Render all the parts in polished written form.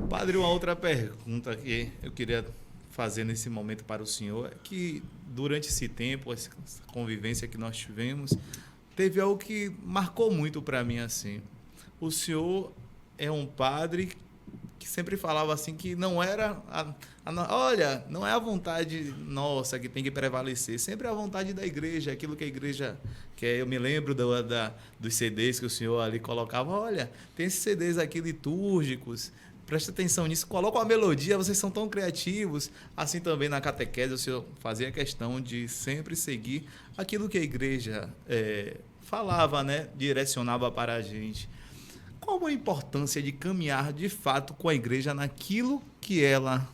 Padre, uma outra pergunta que eu queria fazer nesse momento para o senhor é que durante esse tempo, essa convivência que nós tivemos, teve algo que marcou muito para mim assim. O senhor é um padre que sempre falava assim que não era olha, não é a vontade nossa que tem que prevalecer, sempre é a vontade da igreja, aquilo que a igreja quer. Eu me lembro dos CDs que o senhor ali colocava, olha, tem esses CDs aqui litúrgicos, presta atenção nisso, coloca uma melodia, vocês são tão criativos. Assim também na catequese o senhor fazia questão de sempre seguir aquilo que a igreja falava, né, direcionava para a gente. Qual a importância de caminhar de fato com a igreja naquilo que ela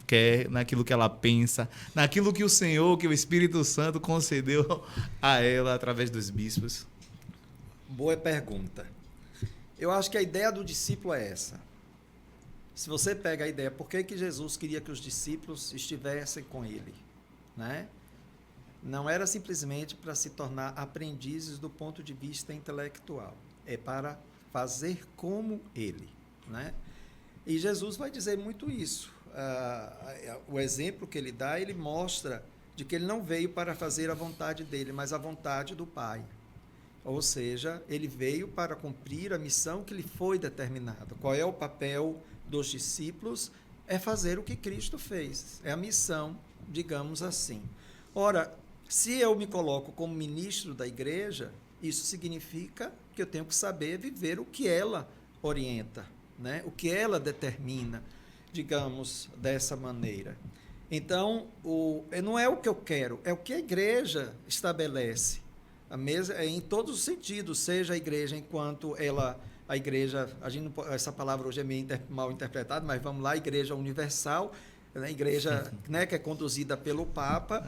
quer, naquilo que ela pensa, naquilo que o Senhor, que o Espírito Santo concedeu a ela através dos bispos? Boa pergunta. Eu acho que a ideia do discípulo é essa. Se você pega a ideia, por que Jesus queria que os discípulos estivessem com ele, né? Não era simplesmente para se tornar aprendizes do ponto de vista intelectual, é para fazer como ele, né? E Jesus vai dizer muito isso. O exemplo que ele dá, ele mostra de que ele não veio para fazer a vontade dele, mas a vontade do Pai. Ou seja, ele veio para cumprir a missão que lhe foi determinada. Qual é o papel dos discípulos? É fazer o que Cristo fez. É a missão, digamos assim. Ora, se eu me coloco como ministro da igreja, isso significa que eu tenho que saber viver o que ela orienta, né? O que ela determina, digamos, dessa maneira. Então, não é o que eu quero, é o que a igreja estabelece. Em todos os sentidos, seja a igreja enquanto a igreja, essa palavra hoje é meio mal interpretada, mas vamos lá, a igreja universal, né, igreja, né, que é conduzida pelo Papa,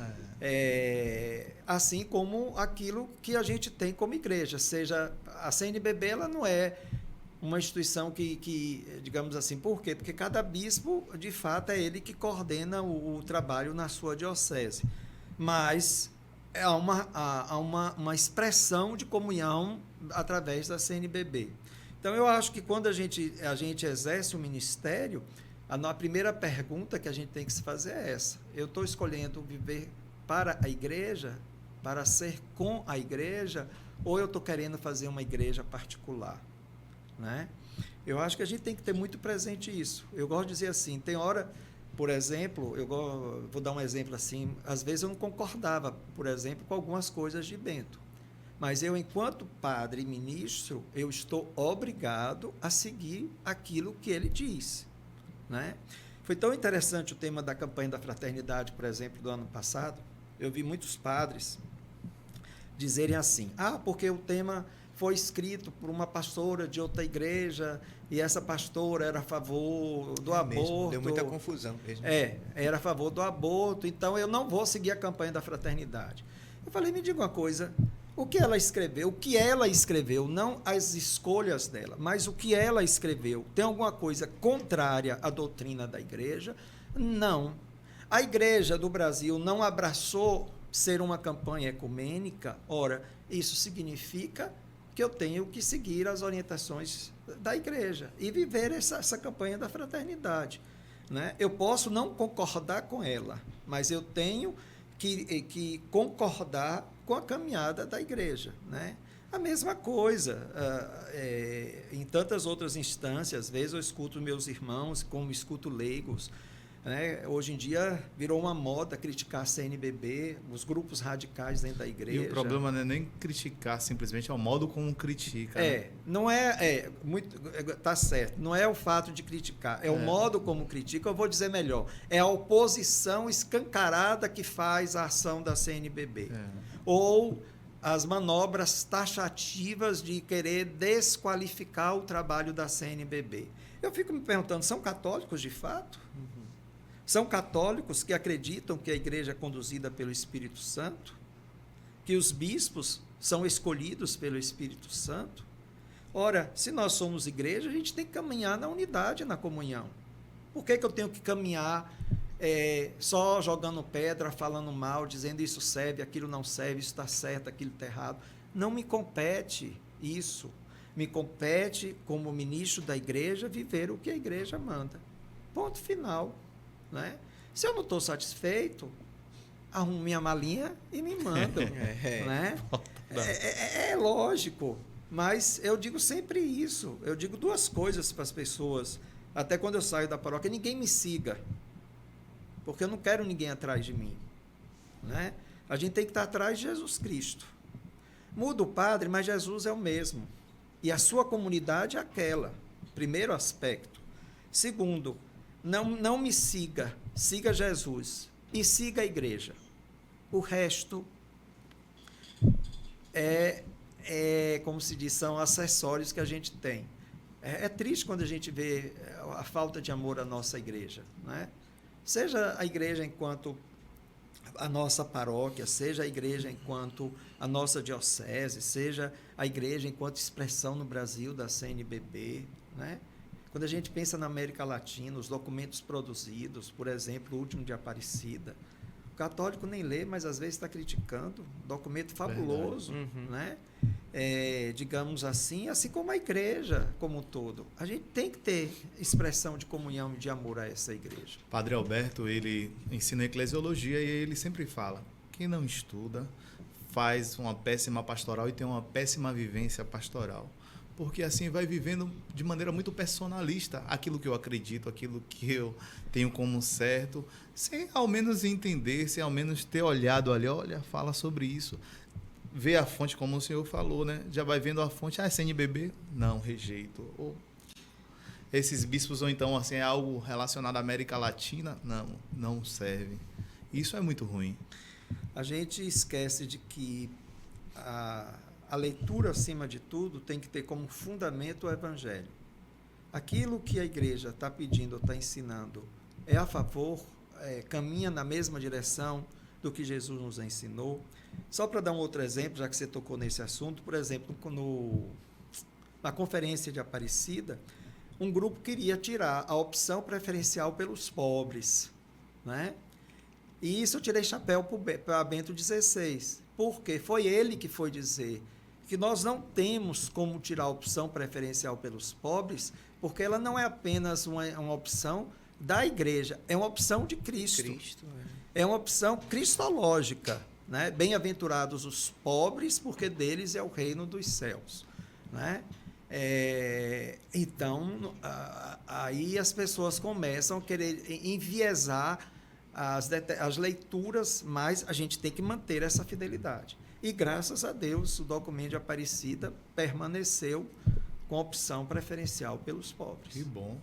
assim como aquilo que a gente tem como igreja, seja a CNBB, ela não é uma instituição que digamos assim, por quê? Porque cada bispo, de fato, é ele que coordena o trabalho na sua diocese, mas há uma expressão de comunhão através da CNBB. Então, eu acho que quando a gente exerce o ministério, a primeira pergunta que a gente tem que se fazer é essa. Eu estou escolhendo viver para a igreja, para ser com a igreja, ou eu estou querendo fazer uma igreja particular, né? Eu acho que a gente tem que ter muito presente isso. Eu gosto de dizer assim, tem hora, por exemplo, vou dar um exemplo assim, às vezes eu não concordava, por exemplo, com algumas coisas de Bento. Mas eu, enquanto padre e ministro, eu estou obrigado a seguir aquilo que ele diz, né? Foi tão interessante o tema da campanha da fraternidade, por exemplo, do ano passado. Eu vi muitos padres dizerem assim, porque o tema foi escrito por uma pastora de outra igreja e essa pastora era a favor do aborto. Mesmo, deu muita confusão mesmo. Era a favor do aborto, então eu não vou seguir a campanha da fraternidade. Eu falei, me diga uma coisa, o que ela escreveu, não as escolhas dela, mas o que ela escreveu, tem alguma coisa contrária à doutrina da igreja? Não. A igreja do Brasil não abraçou ser uma campanha ecumênica? Ora, isso significa que eu tenho que seguir as orientações da igreja e viver essa campanha da fraternidade, né? Eu posso não concordar com ela, mas eu tenho que concordar com a caminhada da igreja, né? A mesma coisa, em tantas outras instâncias, às vezes eu escuto meus irmãos, como escuto leigos, né? Hoje em dia virou uma moda criticar a CNBB, os grupos radicais dentro da igreja. E o problema não é nem criticar, simplesmente é o modo como critica. Não tá certo, não é o fato de criticar, é o modo como critica. Eu vou dizer melhor, é a oposição escancarada que faz a ação da CNBB. Ou as manobras taxativas de querer desqualificar o trabalho da CNBB. Eu fico me perguntando, são católicos de fato? São católicos que acreditam que a igreja é conduzida pelo Espírito Santo? Que os bispos são escolhidos pelo Espírito Santo? Ora, se nós somos igreja, a gente tem que caminhar na unidade, na comunhão. Por que eu tenho que caminhar só jogando pedra, falando mal, dizendo isso serve, aquilo não serve, isso está certo, aquilo está errado? Não me compete isso. Me compete, como ministro da igreja, viver o que a igreja manda. Ponto final. Né? Se eu não estou satisfeito, arrumo minha malinha e me mandam. Né? É lógico. Mas eu digo sempre isso. Eu digo duas coisas para as pessoas. Até quando eu saio da paróquia, ninguém me siga. Porque eu não quero ninguém atrás de mim. Né? A gente tem que estar atrás de Jesus Cristo. Muda o padre, mas Jesus é o mesmo. E a sua comunidade é aquela. Primeiro aspecto. Segundo, não me siga. Siga Jesus. E siga a igreja. O resto como se diz, são acessórios que a gente tem. É triste quando a gente vê a falta de amor à nossa igreja. Né? Seja a igreja enquanto a nossa paróquia, seja a igreja enquanto a nossa diocese, seja a igreja enquanto expressão no Brasil da CNBB. Né? Quando a gente pensa na América Latina, os documentos produzidos, por exemplo, o último de Aparecida, o católico nem lê, mas às vezes está criticando. Documento fabuloso, né? Digamos assim como a igreja como um todo. A gente tem que ter expressão de comunhão e de amor a essa igreja. Padre Alberto, ele ensina eclesiologia e ele sempre fala, quem não estuda faz uma péssima pastoral e tem uma péssima vivência pastoral. Porque assim vai vivendo de maneira muito personalista aquilo que eu acredito, aquilo que eu tenho como certo, sem ao menos entender, sem ao menos ter olhado ali, olha, fala sobre isso. Vê a fonte, como o senhor falou, né? Já vai vendo a fonte, CNBB? Não, rejeito. Ou esses bispos, ou então assim, é algo relacionado à América Latina? Não serve. Isso é muito ruim. A gente esquece de que a leitura, acima de tudo, tem que ter como fundamento o Evangelho. Aquilo que a igreja está pedindo ou está ensinando é a favor, caminha na mesma direção do que Jesus nos ensinou. Só para dar um outro exemplo, já que você tocou nesse assunto, por exemplo, na conferência de Aparecida, um grupo queria tirar a opção preferencial pelos pobres. Né? E isso eu tirei chapéu para Bento XVI. Porque foi ele que foi dizer que nós não temos como tirar a opção preferencial pelos pobres, porque ela não é apenas uma opção da igreja, é uma opção de Cristo. É uma opção cristológica. Né? Bem-aventurados os pobres, porque deles é o reino dos céus. Né? Então, aí as pessoas começam a querer enviesar as leituras, mas a gente tem que manter essa fidelidade. E, graças a Deus, o documento de Aparecida permaneceu com opção preferencial pelos pobres. Que bom.